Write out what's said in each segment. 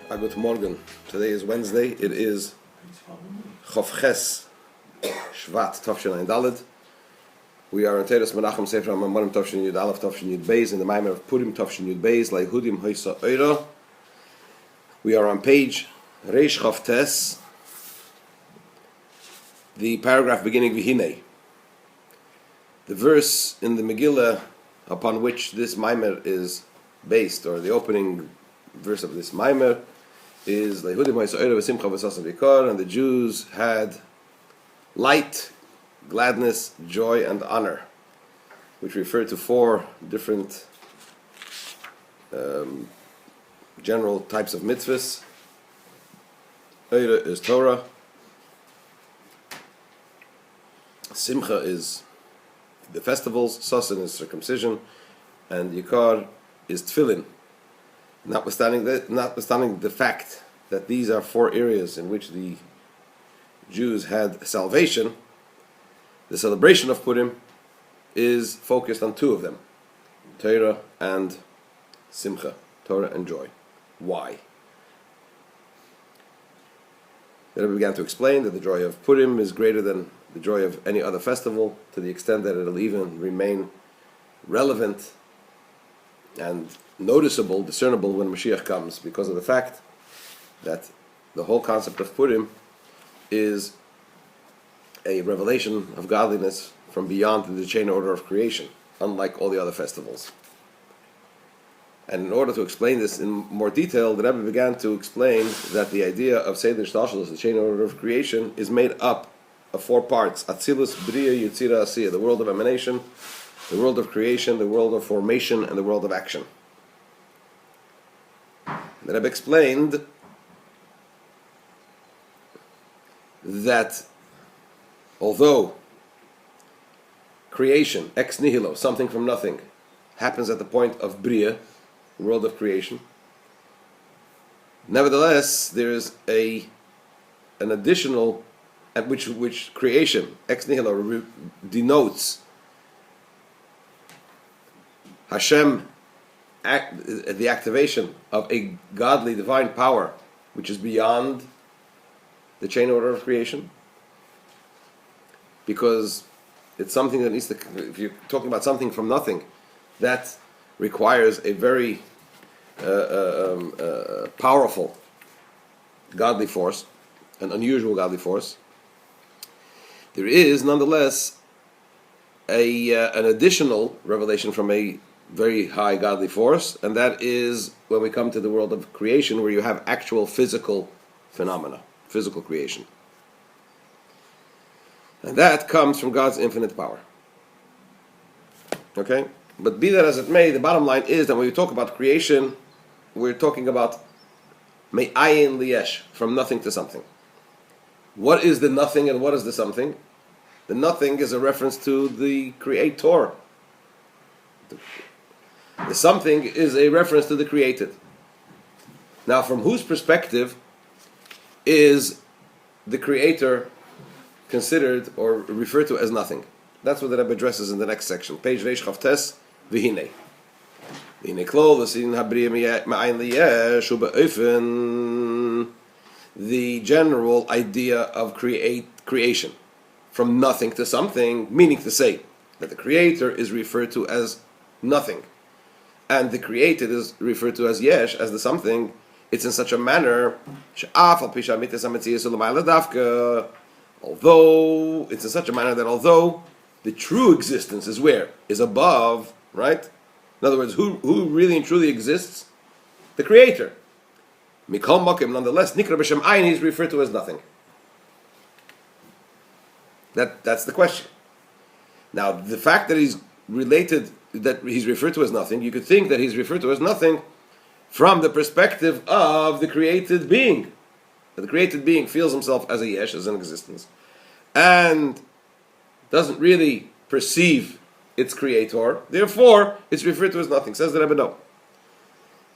Good morning. Today is Wednesday. It is Chof Ches Shvat Tavshin Ein Daled. We are in Teres Menachem Sefer HaMamorim Tavshin Yud Aleph Tavshin Yud Beis in the Mamar of Purim Tavshin Yud Beis Layehudim Hoysa Eira. We are on page Reish Chof Tes, the paragraph beginning V'hinei. The verse in the Megillah upon which this Mamar is based, or the opening verse of this Mamar, is Layehudim Hoysa Eira V'simcha V'sasan V'kar, and the Jews had light, gladness, joy, and honor, which refer to four different general types of mitzvahs. Eira is Torah, Simcha is the festivals, Sasan is circumcision, and Yikar is Tefillin. Notwithstanding the fact that these are four areas in which the Jews had salvation, the celebration of Purim is focused on two of them, Torah and Simcha, Torah and joy. Why? Then we began to explain that the joy of Purim is greater than the joy of any other festival, to the extent that it'll even remain relevant and noticeable, discernible when Mashiach comes, because of the fact that the whole concept of Purim is a revelation of godliness from beyond the chain order of creation, unlike all the other festivals. And in order to explain this in more detail, the Rebbe began to explain that the idea of Seder Shtalshelus, the chain order of creation, is made up of four parts: Atzilus, Bria, Yetzira, Asiyah, the world of emanation, the world of creation, the world of formation, and the world of action. The Rebbe explained that although creation, ex nihilo, something from nothing, happens at the point of Bria, the world of creation, nevertheless there is an additional, at which creation, ex nihilo, denotes Hashem, the activation of a godly divine power which is beyond the chain order of creation, because it's something that needs to, if you're talking about something from nothing, that requires a very powerful godly force, an unusual godly force. There is nonetheless an additional revelation from a very high godly force, and that is when we come to the world of creation, where you have actual physical phenomena, physical creation. And that comes from God's infinite power. Okay? But be that as it may, the bottom line is that when we talk about creation, we're talking about me'ayin liyesh, from nothing to something. What is the nothing and what is the something? The nothing is a reference to the creator. The something is a reference to the created. Now, from whose perspective is the creator considered or referred to as nothing? That's what the Rebbe addresses in the next section. Page Reish Chof Tes, V'hinei. V'hinei klol v'sin habriya ma'ayin liyesh u'be'ofen. The general idea of creation, from nothing to something, meaning to say that the creator is referred to as nothing, and the created is referred to as yesh, as the something. It's in such a manner, although it's in such a manner that although the true existence is where? Is above, right? In other words, who really and truly exists? The creator. Mikol Mokim, nonetheless, Nikra B'Shem Ayin is referred to as nothing. That's the question. Now, the fact that he's referred to as nothing, you could think that he's referred to as nothing from the perspective of the created being. That the created being feels himself as a yesh, as an existence, and doesn't really perceive its creator. Therefore, it's referred to as nothing. Says the Rebbe, no.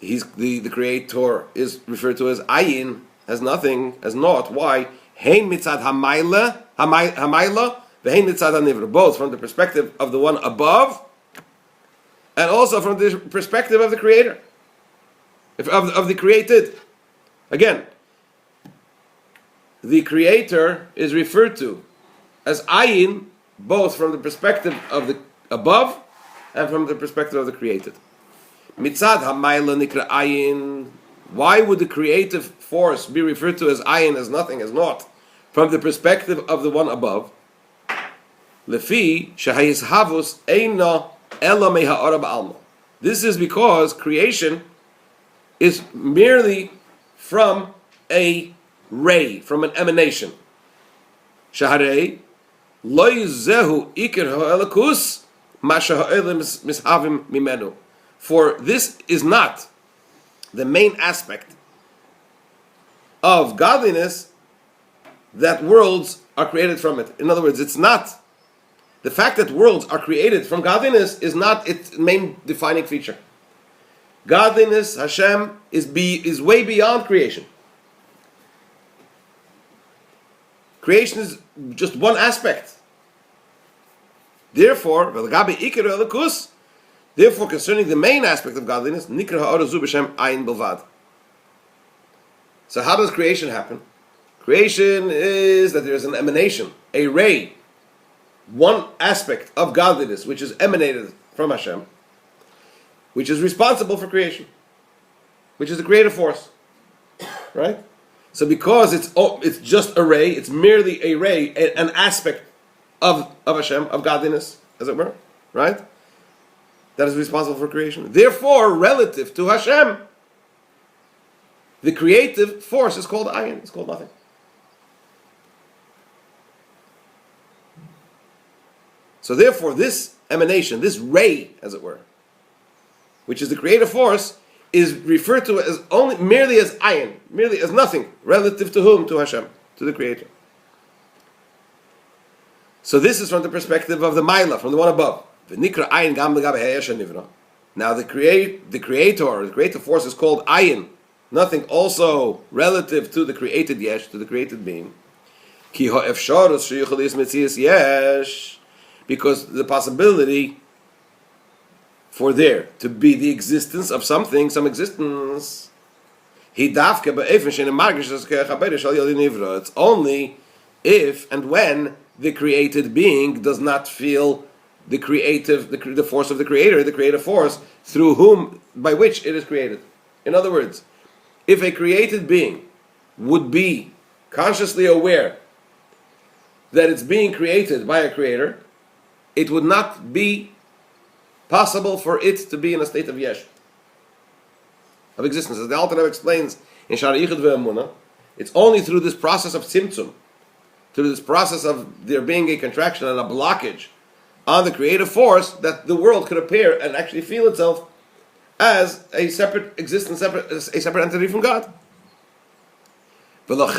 He's the creator is referred to as ayin, as nothing, as naught. Why? Hein mitzad hamayla, v'hein mitzad hanivra. Both from the perspective of the one above, and also from the perspective of the creator, of the created. Again, the Creator is referred to as Ayin, both from the perspective of the above and from the perspective of the created. Mitzad hamayla nikra Ayin. Why would the creative force be referred to as Ayin, as nothing, as naught, from the perspective of the one above? Lefi shehayishavus eina ela meha'ara ba'alma. This is because creation is merely from a ray, from an emanation. Shaharei lo yizehu ikir ha'elakus ma sheha'elim mishavim mimenu. For this is not the main aspect of godliness that worlds are created from it. In other words, it's not the fact that worlds are created from godliness is not its main defining feature. Godliness, Hashem, is way beyond creation. Creation is just one aspect. Therefore, concerning the main aspect of godliness, nikra ha'arazu b'shem ayin bilvad. So how does creation happen? Creation is that there is an emanation, a ray, one aspect of godliness which is emanated from Hashem, which is responsible for creation, which is the creative force, right? So because it's just a ray, it's merely a ray, an aspect of Hashem, of godliness, as it were, right? That is responsible for creation. Therefore, relative to Hashem, the creative force is called ayin. It's called nothing. So therefore, this emanation, this ray, as it were, which is the creative force, is referred to as merely as ayin, merely as nothing, relative to whom? To Hashem, to the Creator. So this is from the perspective of the Maila, from the one above. Now the creative force is called ayin, nothing, also relative to the created yesh, to the created being. Because the possibility for there to be the existence of something, some existence, it's only if and when the created being does not feel the force of the Creator, the creative force, through whom, by which it is created. In other words, if a created being would be consciously aware that it's being created by a Creator, it would not be possible for it to be in a state of yesh, of existence. As the Alter Rebbe explains in Shara Yichud Ve'emunah, it's only through this process of tzimtzum, through this process of there being a contraction and a blockage on the creative force, that the world could appear and actually feel itself as a separate existence, a separate entity from God. Therefore,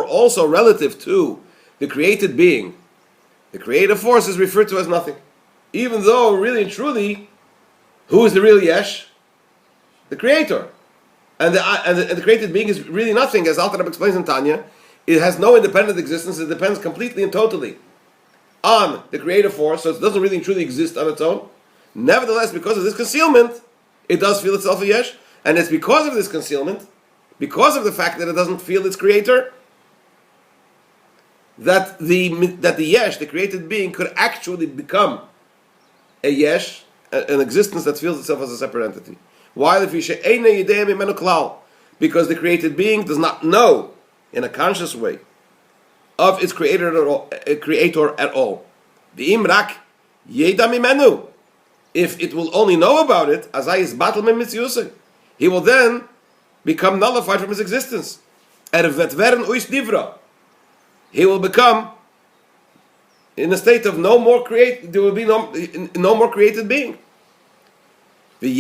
also relative to the created being, the creative force is referred to as nothing. Even though, really and truly, who is the real yesh? The Creator. And the created being is really nothing, as Alter Rebbe explains in Tanya. It has no independent existence. It depends completely and totally on the creative force, so it doesn't really and truly exist on its own. Nevertheless, because of this concealment, it does feel itself a yesh, and it's because of this concealment, because of the fact that it doesn't feel its Creator, that the yesh, the created being, could actually become a yesh, an existence that feels itself as a separate entity. While if because the created being does not know in a conscious way of its creator at all. The imrak yeda mimenu. If it will only know about it, azay is battle mitziyusay, he will then become nullified from his existence. He will become in a state of no more there will be no more created being. And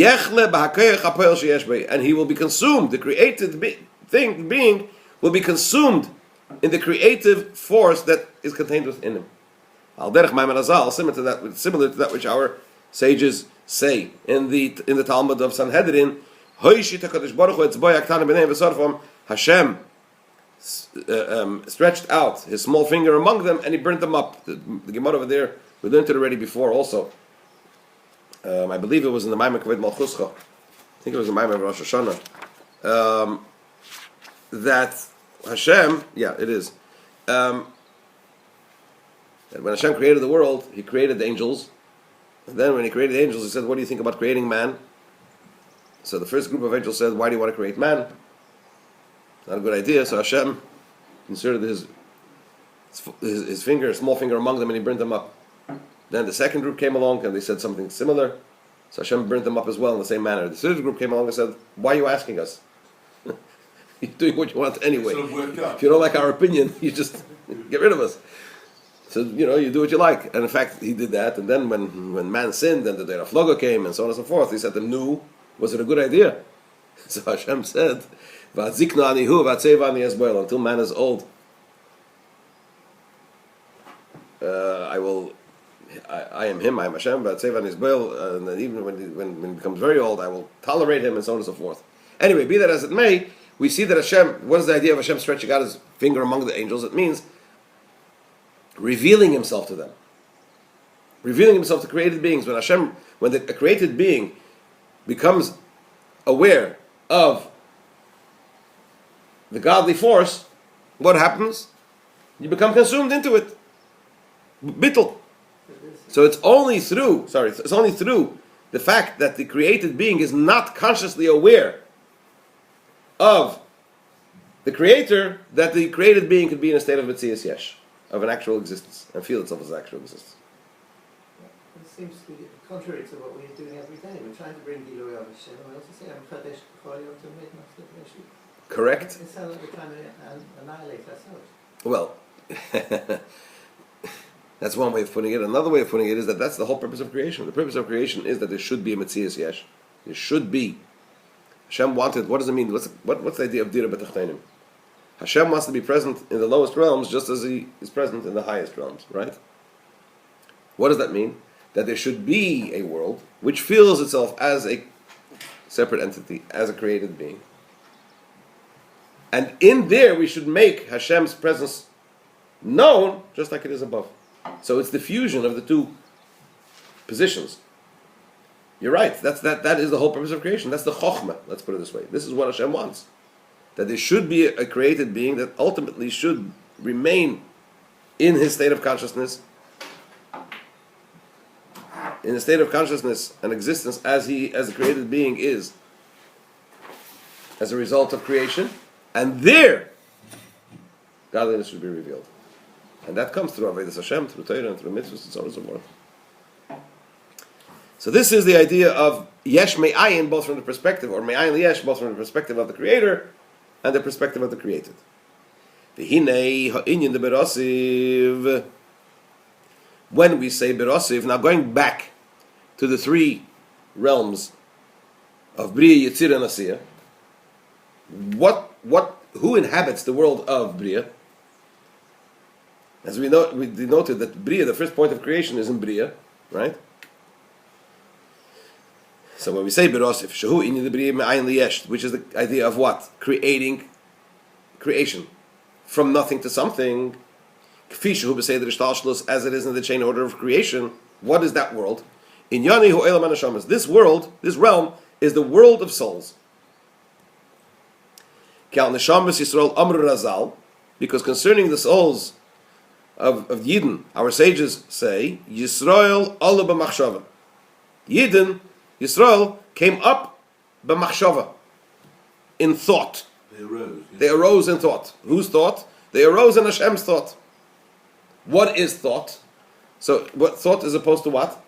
he will be consumed, the created being will be consumed in the creative force that is contained within him. Similar to that which our sages say in the Talmud of Sanhedrin, Hashem stretched out his small finger among them and he burnt them up. The Gemara over there, we learned it already before also. I believe it was in the Maimon Kaved Malchuscha. I think it was in the Maimon of Rosh Hashanah. that Hashem, it is. And when Hashem created the world, He created the angels. And then when He created the angels, He said, "What do you think about creating man?" So the first group of angels said, "Why do you want to create man? Not a good idea." So Hashem inserted his finger, small finger, among them, and He burnt them up. Then the second group came along and they said something similar. So Hashem burnt them up as well in the same manner. The third group came along and said, "Why are you asking us? You're doing what you want anyway. If you don't like our opinion, you just get rid of us." So, you do what you like. And in fact, He did that. And then when man sinned and the day of Floga came and so on and so forth, He said to them, "No, was it a good idea?" So Hashem said, until man is old, I am Him, I am Hashem, and then even when He becomes very old, I will tolerate Him, and so on and so forth. Anyway, be that as it may, we see that Hashem, what is the idea of Hashem stretching out His finger among the angels? It means revealing Himself to them. Revealing Himself to created beings. When a created being becomes aware of the godly force, what happens? You become consumed into it. Bittul. So it's only through the fact that the created being is not consciously aware of the creator that the created being could be in a state of Metzias Yesh, of an actual existence, and feel itself as actual existence. It seems to be contrary to what we're doing every day. We're trying to bring Gilui of Hashem. We also say, "I'm Chadesh b'chol yom tamid nafseh b'neshik." Correct? It sounds like we're trying to annihilate ourselves. Well, that's one way of putting it. Another way of putting it is that that's the whole purpose of creation. The purpose of creation is that there should be a Metzias Yesh. There should be. Hashem wanted, what does it mean? What's the idea of Dira B'Tachteinim? Hashem wants to be present in the lowest realms just as He is present in the highest realms, right? What does that mean? That there should be a world which feels itself as a separate entity, as a created being. And in there we should make Hashem's presence known just like it is above. So it's the fusion of the two positions. You're right. That is the whole purpose of creation. That's the chokhmah. Let's put it this way. This is what Hashem wants. That there should be a created being that ultimately should remain in his state of consciousness, in a state of consciousness and existence as a created being is, as a result of creation, and there godliness should be revealed. And that comes through Avodas Hashem, through Torah, and through mitzvahs, and so on and so forth. So this is the idea of Yesh Me'ayin, both from the perspective, or Me'ayin Liyesh, both from the perspective of the Creator and the perspective of the created. V'hinei ha'inyan de berosiv. When we say berosiv, now going back to the three realms of Bria, Yetzirah, and Asiyah, who inhabits the world of Bria? As we denoted that Bria, the first point of creation, is in Bria, right? So when we say berosif, shehu in the Bria me'ayin liyesh, which is the idea of what? Creation from nothing to something. Kfi shehu b'seder ishtalshlus, as it is in the chain order of creation. What is that world? In yani hu elam hanashamas. This world, this realm, is the world of souls. Kal neshamas Yisrael amru razal, because concerning the souls of Yidden, our sages say, Yisrael ala b'machshava. Yidden, Yisrael, came up b'machshava, in thought. They arose in thought. Whose thought? They arose in Hashem's thought. What is thought? So, what thought as opposed to what?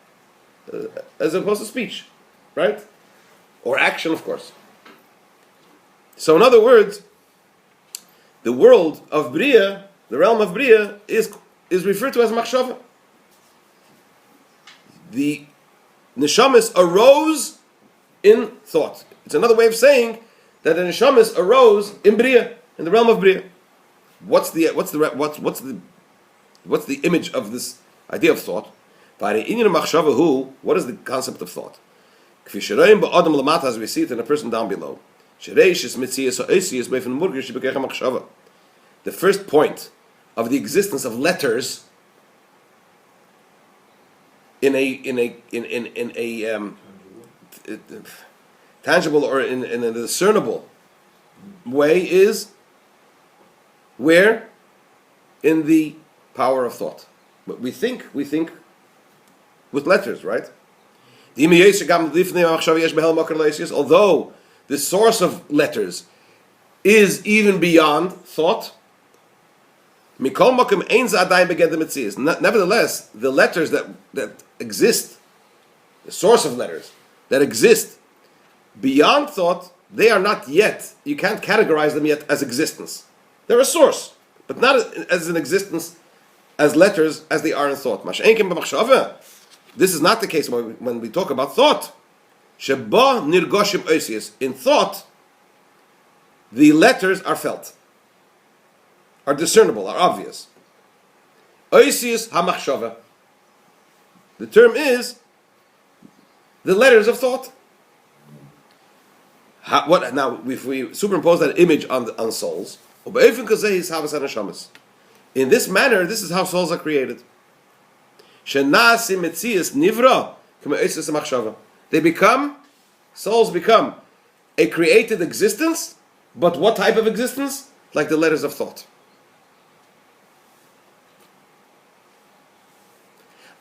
As opposed to speech, right? Or action, of course. So, in other words, the world of Bria, the realm of Bria, is referred to as machshava. The neshamas arose in thought. It's another way of saying that the neshamas arose in Bria, in the realm of Bria. What's the image of this idea of thought? What is the concept of thought? As we see it in a person down below. The first point of the existence of letters in a tangible or in a discernible way is where? In the power of thought. But we think with letters, right? Although the source of letters is even beyond thought, nevertheless, the letters that exist, the source of letters that exist beyond thought, they are not yet, you can't categorize them yet as existence. They're a source, but not as an existence as letters as they are in thought. This is not the case when we talk about thought. In thought, the letters are felt, are discernible, are obvious. The term is the letters of thought. Now, if we superimpose that image on souls, in this manner, this is how souls are created. Souls become a created existence, but what type of existence? Like the letters of thought.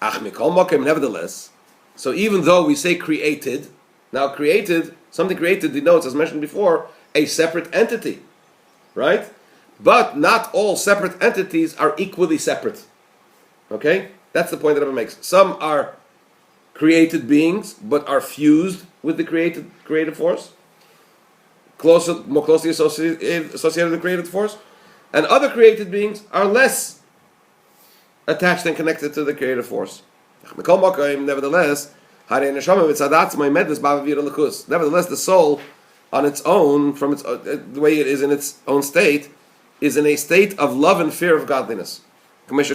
Nevertheless, so even though we say created, now created, something created denotes, as mentioned before, a separate entity, right? But not all separate entities are equally separate. Okay? That's the point that Rebbe makes. Some are created beings, but are fused with the creative force, more closely associated with the creative force, and other created beings are less attached and connected to the creative force. Nevertheless, the soul on its own, from its the way it is in its own state, is in a state of love and fear of godliness. I think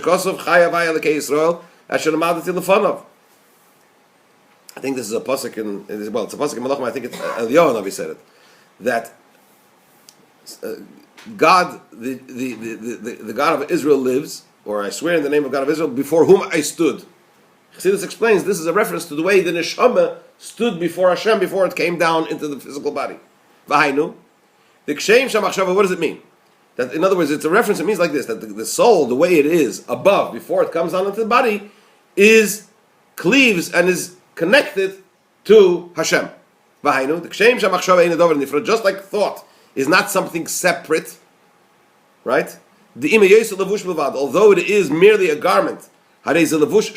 this is a pasuk it's a pasuk in Malachim. I think it's Eliyahu said it, that God, the God of Israel lives, or I swear in the name of God of Israel, before whom I stood. Chassidus explains this is a reference to the way the neshama stood before Hashem before it came down into the physical body. V'hainu, the kshem shamachshava. What does it mean? That, in other words, it's a reference. It means like this: that the soul, the way it is above before it comes down into the body, is cleaves and is connected to Hashem. V'hainu, the kshem shamachshava ein adover nifrod. Just like thought is not something separate, right? The although it is merely a garment, nevertheless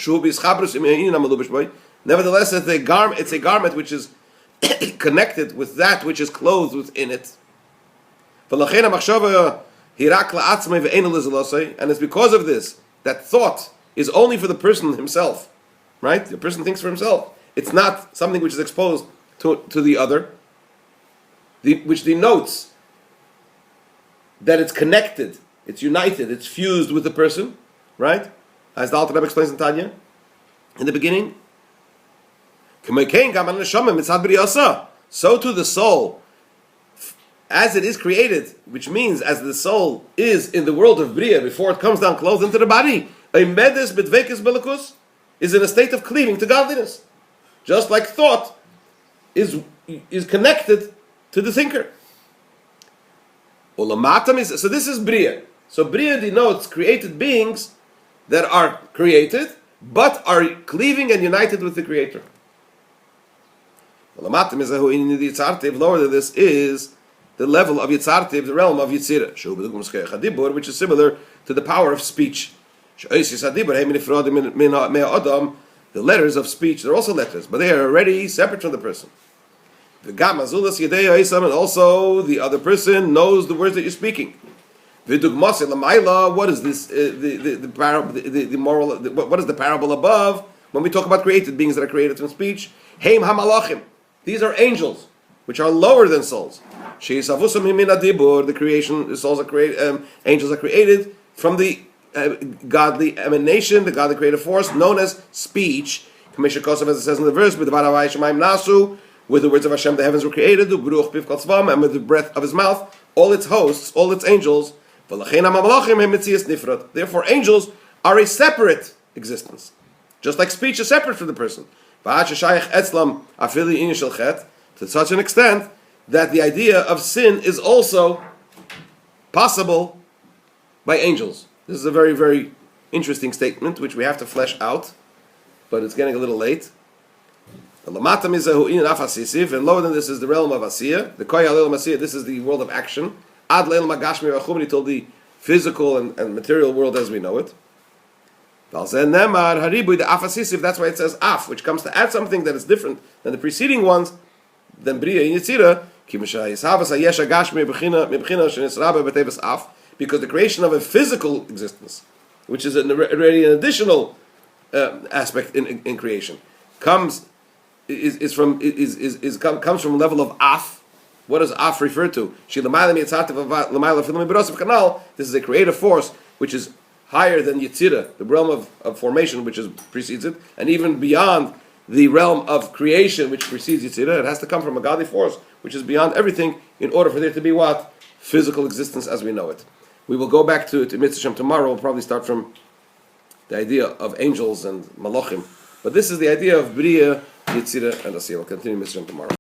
it's a garment which is connected with that which is clothed within it. And it's because of this that thought is only for the person himself, right? The person thinks for himself. It's not something which is exposed to the other, which denotes that it's connected, it's united, it's fused with the person, right? As the Alter Rebbe explains in Tanya, in the beginning. So too the soul, as it is created, which means as the soul is in the world of Bria, before it comes down clothed into the body, is in a state of cleaving to godliness. Just like thought is connected to the thinker. So this is Bria. So Bria denotes created beings that are created, but are cleaving and united with the Creator. Lower than this is the level of Yitzartiv, the realm of Yitzira, which is similar to the power of speech. The letters of speech, they're also letters, but they are already separate from the person. And also the other person knows the words that you're speaking. What is this? The parable, the moral. What is the parable above when we talk about created beings that are created from speech? Heim hamalachim. These are angels, which are lower than souls. The creation, the souls are created. Angels are created from the godly emanation, the godly creative force known as speech. As it says in the verse, with the words of Hashem, the heavens were created. And with the breath of His mouth, all its hosts, all its angels. Therefore, angels are a separate existence, just like speech is separate from the person. To such an extent that the idea of sin is also possible by angels. This is a very, very interesting statement, which we have to flesh out, but it's getting a little late. And lower than this is the realm of Asiyah. The Koya Leil Masiyah, this is the world of action. Ad Leil Magashmi Rachum, till the physical and material world as we know it. That's why it says af, which comes to add something that is different than the preceding ones, than Bria and Yitzira, because the creation of a physical existence, which is already an additional aspect in creation, comes from the level of af. What does af refer to? This is a creative force which is higher than Yitzira, the realm of formation which precedes it, and even beyond the realm of creation which precedes Yitzira. It has to come from a godly force which is beyond everything in order for there to be what? Physical existence as we know it. We will go back to Mitzvah Shem tomorrow. We'll probably start from the idea of angels and malachim. But this is the idea of Bria, Yitzira, and Asiyah. We'll continue Mitzvah Shem tomorrow.